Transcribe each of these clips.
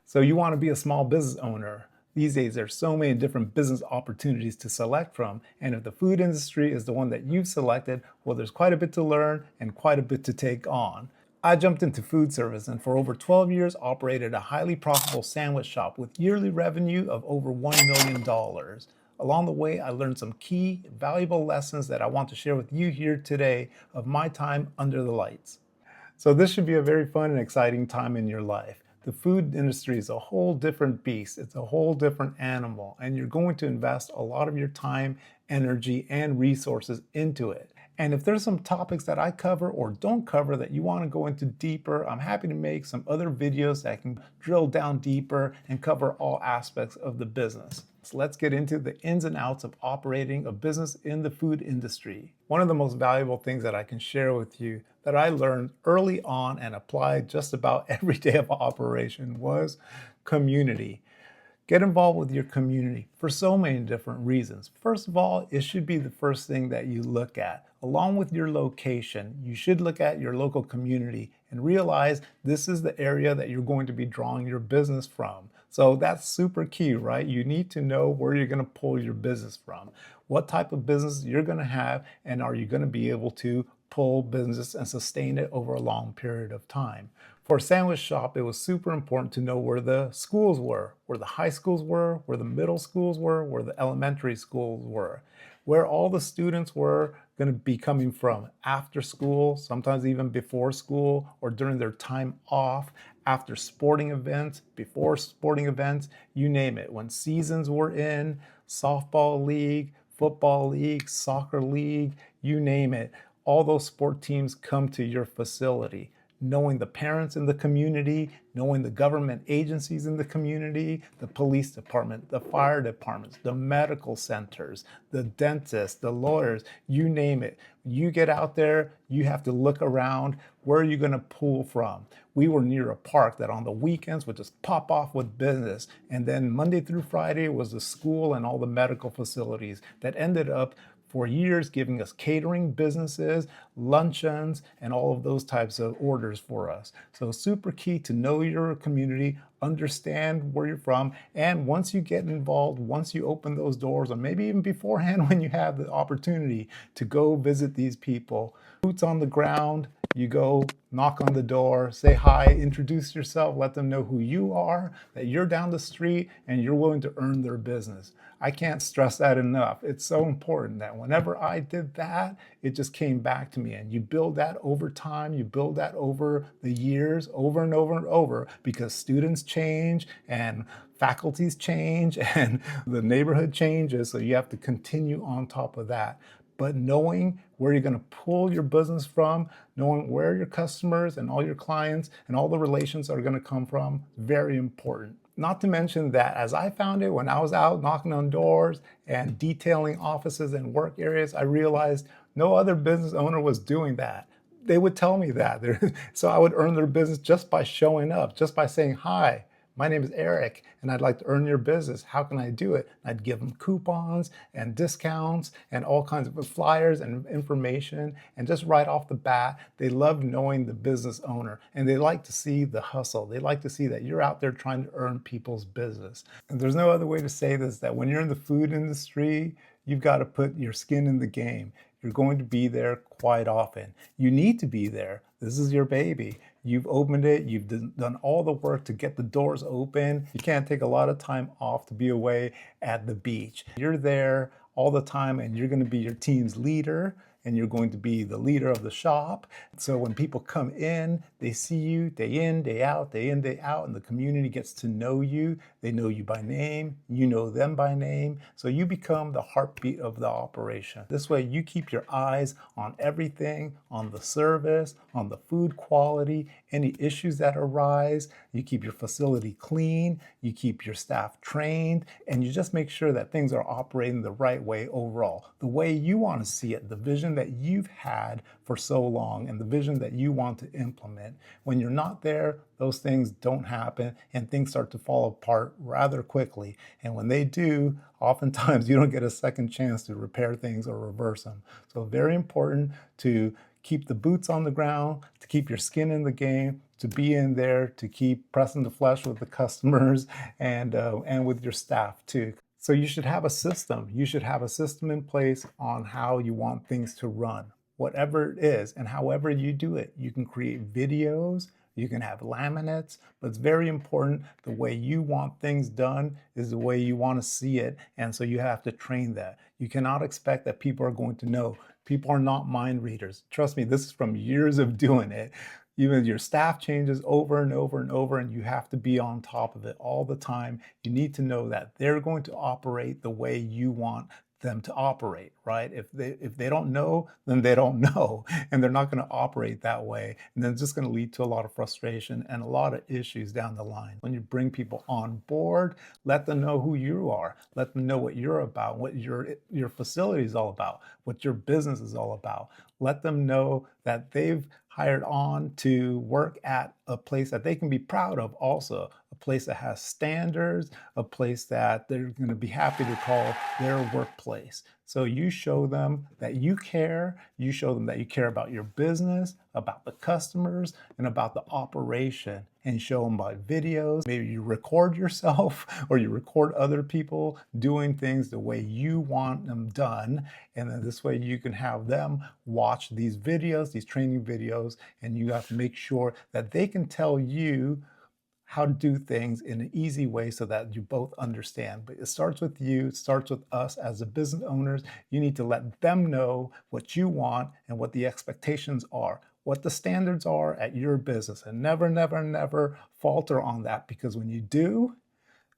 So you want to be a small business owner. These days, there's so many different business opportunities to select from. And if the food industry is the one that you've selected, well, there's quite a bit to learn and quite a bit to take on. I jumped into food service and for over 12 years operated a highly profitable sandwich shop with yearly revenue of over $1 million. Along the way, I learned some key, valuable lessons that I want to share with you here today of my time under the lights. So this should be a very fun and exciting time in your life. The food industry is a whole different beast. It's a whole different animal, and you're going to invest a lot of your time, energy, and resources into it. And if there's some topics that I cover or don't cover that you want to go into deeper, I'm happy to make some other videos that can drill down deeper and cover all aspects of the business. So let's get into the ins and outs of operating a business in the food industry. One of the most valuable things that I can share with you that I learned early on and applied just about every day of operation was community. Get involved with your community for so many different reasons. First of all, it should be the first thing that you look at. Along with your location, you should look at your local community and realize this is the area that you're going to be drawing your business from. So that's super key, right? You need to know where you're going to pull your business from, what type of business you're going to have, and are you going to be able to pull business and sustain it over a long period of time. For a sandwich shop, it was super important to know where the schools were, where the high schools were, where the middle schools were, where the elementary schools were, where all the students were going to be coming from after school, sometimes even before school or during their time off, after sporting events, before sporting events, you name it. When seasons were in, softball league, football league, soccer league, you name it. All those sport teams come to your facility. Knowing the parents in the community, knowing the government agencies in the community, the police department, the fire departments, the medical centers, the dentists, the lawyers, you name it. You get out there, you have to look around. Where are you going to pull from? We were near a park that on the weekends would just pop off with business. And then Monday through Friday was the school and all the medical facilities that ended up for years giving us catering businesses, luncheons, and all of those types of orders for us. So super key to know your community, understand where you're from, and once you get involved, once you open those doors, or maybe even beforehand when you have the opportunity to go visit these people, boots on the ground, you go knock on the door, say hi, introduce yourself, let them know who you are, that you're down the street and you're willing to earn their business. I can't stress that enough. It's so important that whenever I did that, it just came back to me. And you build that over time, you build that over the years, over and over and over, because students change and faculties change and the neighborhood changes. So you have to continue on top of that. But knowing where you're going to pull your business from, knowing where your customers and all your clients and all the relations are going to come from, very important. Not to mention that as I found it when I was out knocking on doors and detailing offices and work areas, I realized no other business owner was doing that. They would tell me that. So I would earn their business just by showing up, just by saying, hi, my name is Eric, and I'd like to earn your business. How can I do it? I'd give them coupons and discounts and all kinds of flyers and information. And just right off the bat, they love knowing the business owner, and they like to see the hustle. They like to see that you're out there trying to earn people's business. And there's no other way to say this, that when you're in the food industry, you've got to put your skin in the game. You're going to be there quite often. You need to be there. This is your baby. You've opened it. You've done all the work to get the doors open. You can't take a lot of time off to be away at the beach. You're there all the time, and you're going to be your team's leader, and you're going to be the leader of the shop. So when people come in, they see you day in, day out, day in, day out, and the community gets to know you. They know you by name, you know them by name. So you become the heartbeat of the operation. This way you keep your eyes on everything, on the service, on the food quality, any issues that arise. You keep your facility clean, you keep your staff trained, and you just make sure that things are operating the right way overall, the way you want to see it, the vision that you've had for so long and the vision that you want to implement. When you're not there, those things don't happen and things start to fall apart rather quickly. And when they do, oftentimes you don't get a second chance to repair things or reverse them. So very important to keep the boots on the ground, to keep your skin in the game, to be in there, to keep pressing the flesh with the customers and with your staff too. So you should have a system. You should have a system in place on how you want things to run, whatever it is, and however you do it. You can create videos, you can have laminates, but it's very important the way you want things done is the way you want to see it. And so you have to train that. You cannot expect that people are going to know. People are not mind readers. Trust me, this is from years of doing it. Even your staff changes over and over and over, and you have to be on top of it all the time. You need to know that they're going to operate the way you want them to operate, right? If they don't know, then they don't know, and they're not going to operate that way. And then it's just going to lead to a lot of frustration and a lot of issues down the line. When you bring people on board, let them know who you are. Let them know what you're about, what your facility is all about, what your business is all about. Let them know that they've hired on to work at a place that they can be proud of also, a place that has standards, a place that they're going to be happy to call their workplace. So you show them that you care, you show them that you care about your business, about the customers, and about the operation, and show them by videos. Maybe you record yourself or you record other people doing things the way you want them done. And then this way you can have them watch these videos, these training videos, and you have to make sure that they can tell you how to do things in an easy way so that you both understand. But it starts with you, it starts with us as the business owners. You need to let them know what you want and what the expectations are, what the standards are at your business, and never, never, never falter on that, because when you do,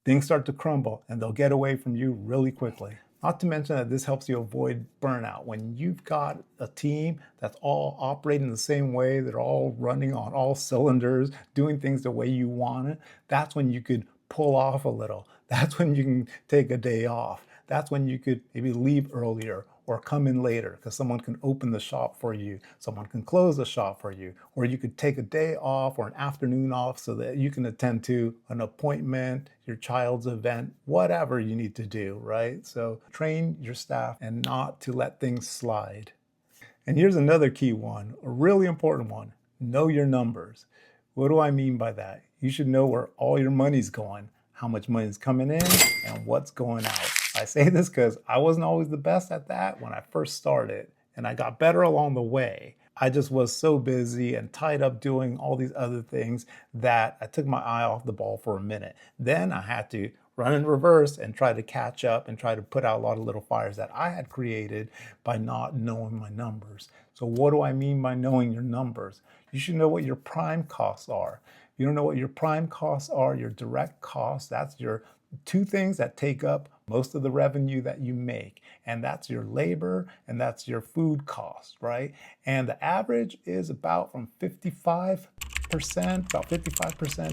things start to crumble and they'll get away from you really quickly. Not to mention that this helps you avoid burnout. When you've got a team that's all operating the same way, they're all running on all cylinders, doing things the way you want it, that's when you could pull off a little. That's when you can take a day off. That's when you could maybe leave earlier or come in later, because someone can open the shop for you, someone can close the shop for you, or you could take a day off or an afternoon off so that you can attend to an appointment, your child's event, whatever you need to do, right? So train your staff and not to let things slide. And here's another key one, a really important one: know your numbers. What do I mean by that? You should know where all your money's going, how much money is coming in and what's going out. I say this because I wasn't always the best at that when I first started, and I got better along the way. I just was so busy and tied up doing all these other things that I took my eye off the ball for a minute. Then I had to run in reverse and try to catch up and try to put out a lot of little fires that I had created by not knowing my numbers. So what do I mean by knowing your numbers? You should know what your prime costs are. If you don't know what your prime costs are, your direct costs, that's your two things that take up most of the revenue that you make, and that's your labor and that's your food cost, right? And the average is about from 55%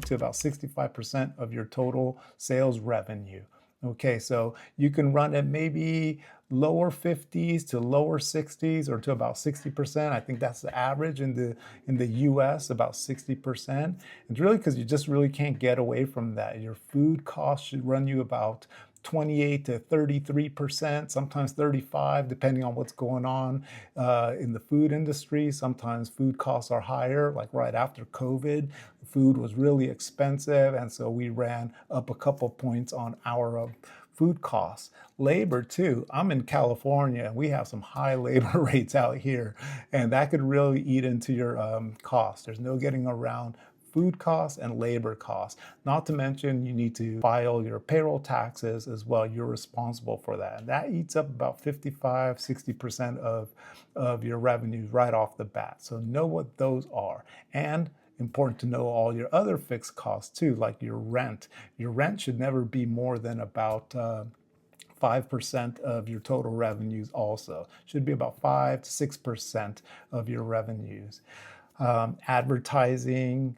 to about 65% of your total sales revenue. Okay, so you can run at maybe lower 50s to lower 60s, or to about 60%. I think that's the average in the US, about 60%. It's really because you just really can't get away from that. Your food costs should run you about 28 to 33%, sometimes 35, depending on what's going on in the food industry. Sometimes food costs are higher, like right after COVID, food was really expensive, and so we ran up a couple points on our food costs. Labor too. I'm in California and we have some high labor rates out here, and that could really eat into your costs. There's no getting around food costs and labor costs. Not to mention you need to file your payroll taxes as well. You're responsible for that. And that eats up about 55, 60% of your revenues right off the bat. So know what those are. And important to know all your other fixed costs too, like your rent. Your rent should never be more than about 5% of your total revenues also. Should be about 5 to 6% of your revenues. Advertising,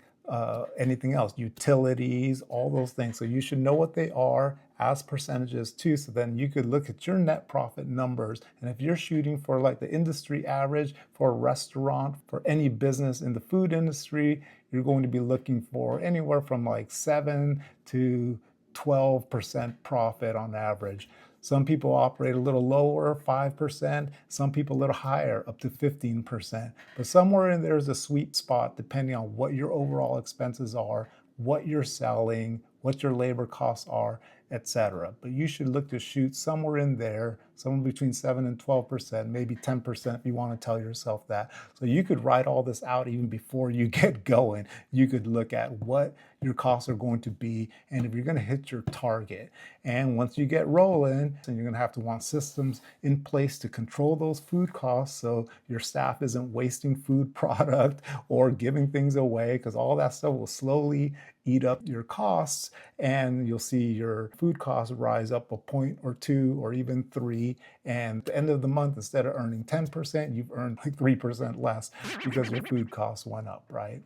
anything else, utilities, all those things. So you should know what they are as percentages too, so then you could look at your net profit numbers. And if you're shooting for like the industry average for a restaurant, for any business in the food industry, you're going to be looking for anywhere from like 7 to 12% profit on average. Some people operate a little lower, 5%. Some people a little higher, up to 15%. But somewhere in there is a sweet spot depending on what your overall expenses are, what you're selling, what your labor costs are, etc. But you should look to shoot somewhere in there, somewhere between 7 and 12%, maybe 10% if you want to tell yourself that. So you could write all this out even before you get going. You could look at what your costs are going to be and if you're going to hit your target. And once you get rolling, then you're going to have to want systems in place to control those food costs so your staff isn't wasting food product or giving things away, because all that stuff will slowly eat up your costs, and you'll see your food costs rise up a point or two or even three. And at the end of the month, instead of earning 10%, you've earned like 3% less because your food costs went up, right?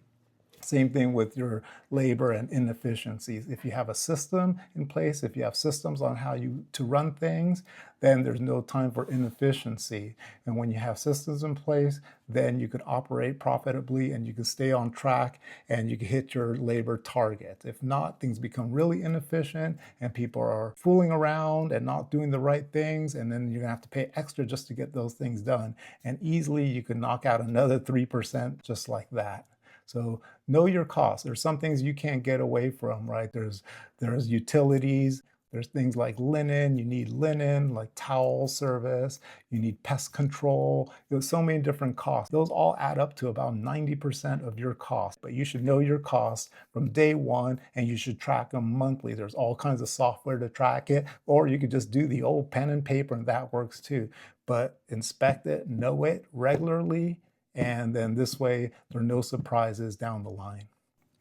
Same thing with your labor and inefficiencies. If you have a system in place, if you have systems on how to run things, then there's no time for inefficiency. And when you have systems in place, then you can operate profitably and you can stay on track and you can hit your labor target. If not, things become really inefficient and people are fooling around and not doing the right things, and then you're gonna have to pay extra just to get those things done. And easily you can knock out another 3% just like that. So know your costs. There's some things you can't get away from, right? There's utilities, there's things like linen, you need linen, like towel service, you need pest control. There's so many different costs. Those all add up to about 90% of your cost, but you should know your costs from day one and you should track them monthly. There's all kinds of software to track it, or you could just do the old pen and paper and that works too. But inspect it, know it regularly, and then this way there are no surprises down the line.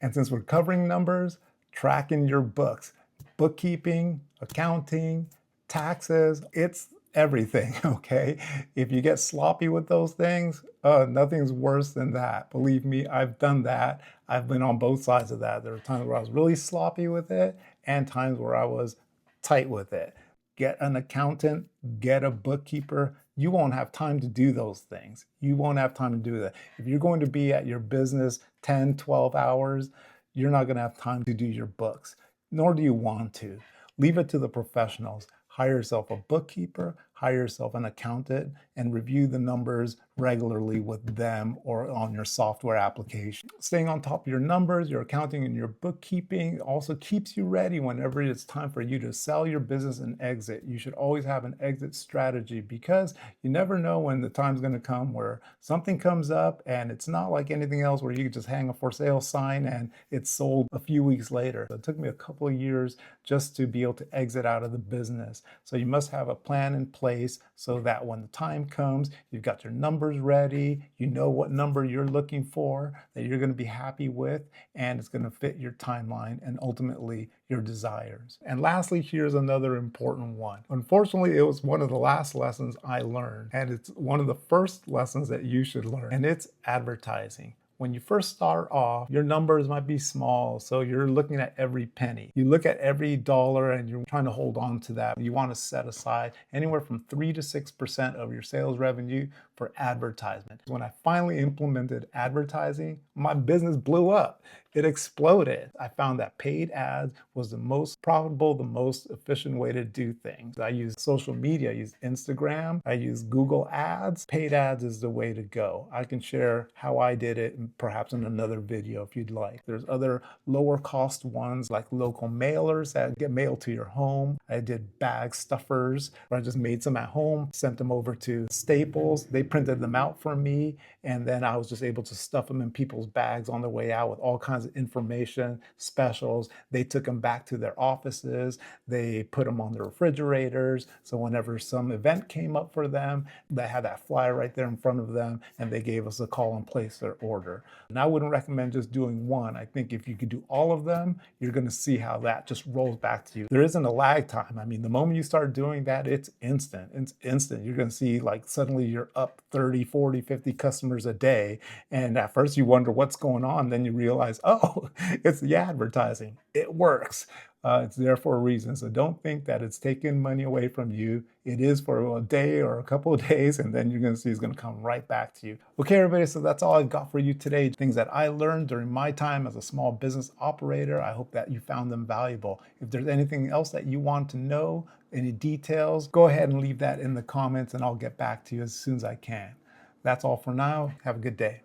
And since we're covering numbers, tracking your books, bookkeeping, accounting, taxes, it's everything, okay? If you get sloppy with those things, nothing's worse than that. Believe me, I've done that. I've been on both sides of that. There were times where I was really sloppy with it and times where I was tight with it. Get an accountant, get a bookkeeper. You won't have time to do those things. You won't have time to do that. If you're going to be at your business 10, 12 hours, you're not going to have time to do your books, nor do you want to. Leave it to the professionals. Hire yourself a bookkeeper, hire yourself an accountant, and review the numbers regularly with them or on your software application. Staying on top of your numbers, your accounting, and your bookkeeping also keeps you ready whenever it's time for you to sell your business and exit. You should always have an exit strategy because you never know when the time's going to come where something comes up and it's not like anything else where you can just hang a for sale sign and it's sold a few weeks later. It took me a couple of years just to be able to exit out of the business. So you must have a plan in place so that when the time comes, you've got your numbers ready, you know what number you're looking for, that you're going to be happy with, and it's going to fit your timeline and ultimately your desires. And lastly, here's another important one. Unfortunately, it was one of the last lessons I learned, and it's one of the first lessons that you should learn, and it's advertising. When you first start off, your numbers might be small, so you're looking at every penny. You look at every dollar and you're trying to hold on to that. You want to set aside anywhere from 3 to 6% of your sales revenue for advertisement. When I finally implemented advertising, my business blew up. It exploded. I found that paid ads was the most profitable, the most efficient way to do things. I use social media, I use Instagram, I use Google Ads. Paid ads is the way to go. I can share how I did it perhaps in another video if you'd like. There's other lower cost ones like local mailers that get mailed to your home. I did bag stuffers where I just made some at home, sent them over to Staples. They printed them out for me, and then I was just able to stuff them in people's bags on their way out with all kinds of information, specials. They took them back to their offices. They put them on their refrigerators. So whenever some event came up for them, they had that flyer right there in front of them, and they gave us a call and placed their order. And I wouldn't recommend just doing one. I think if you could do all of them, you're going to see how that just rolls back to you. There isn't a lag time. I mean, the moment you start doing that, it's instant. It's instant. You're going to see like suddenly you're up 30, 40, 50 customers a day. And at first you wonder what's going on. Then you realize, oh, it's the advertising. It works. It's there for a reason. So don't think that it's taking money away from you. It is for a day or a couple of days, and then you're going to see it's going to come right back to you. Okay, everybody, so that's all I've got for you today. Things that I learned during my time as a small business operator. I hope that you found them valuable. If there's anything else that you want to know, any details, go ahead and leave that in the comments, and I'll get back to you as soon as I can. That's all for now. Have a good day.